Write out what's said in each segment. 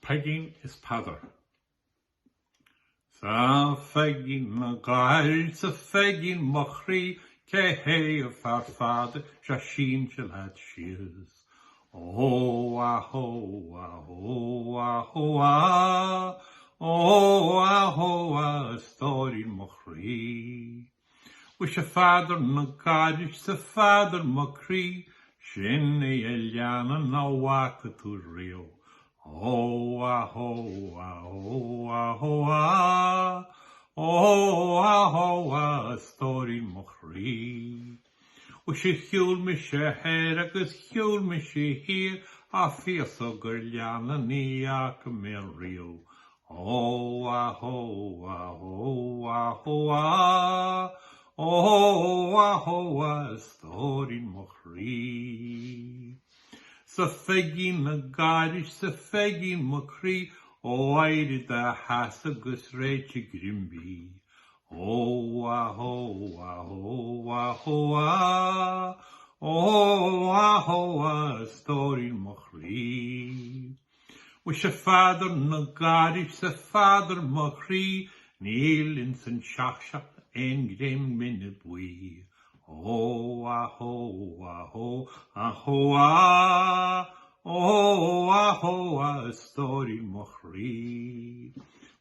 Peigín is Peadar. Sa Pheigín na gair sa Pheigín mo chroí cé a fada sínte leat síos. Oh, ah, oh, ah, oh, ah, oh, ah, oh, ah, oh, ah, stóirín mo chroí. Muise Pheadair na gair sa Pheadair mo chroí, sin leanbh na bhfaca tú riamh. Oh, ah, oh, ah, oh, ah, oh, ah, oh, ah, oh, ah, stóirín mo chroí. Muise shiúil mise agus shiúil mise thiar a feasóg leanbh nach riamh. Oh, ah, oh, ah, oh, ah, oh, ah, oh, ah, oh, ah, stóirín mo chroí. Sa Pheigín na gair sa Pheigín mo chroí, éirigh agus réitigh greim. Oh, ah, oh, ah, oh, ah, oh, ah, oh, ah, oh, ah, stóirín mo chroí. Muise Pheadair na gair sa Pheadair mo chroí, níl san seasamh greim mine buí. Oh, ah, oh, ah, oh, ah, oh, ah, oh, ah, oh, ah, stóirín mo chroí.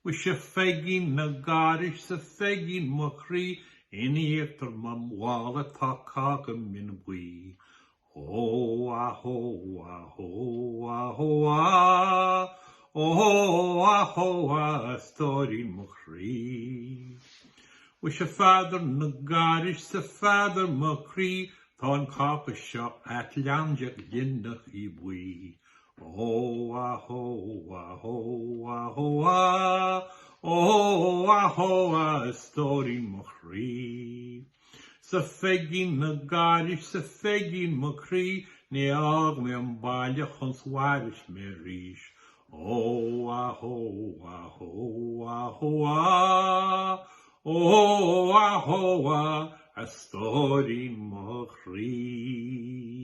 Muise Pheigín na gair sa Pheigín mo chroí, iochtar man bhála tá cága mine buí. Oh, ah, oh, ah, oh, ah, oh, ah, oh, ah, oh, ah, stóirín mo chroí. Muise Pheadair na gair sa Pheadair mo chroí, tá an cápa seo at leanbh linnach I buí. Oh, ah, oh, ah, oh, ah, oh, ah, oh, ah, oh, ah, stóirín mo chroí. Sa Pheigín na gair sa Pheigín mo chroí, neag me an baile chun swaris me ríis. Oh, ah, oh, ah, oh, ah, oh, ah, oh, ah, oh, ah, a stóirín mo chroí.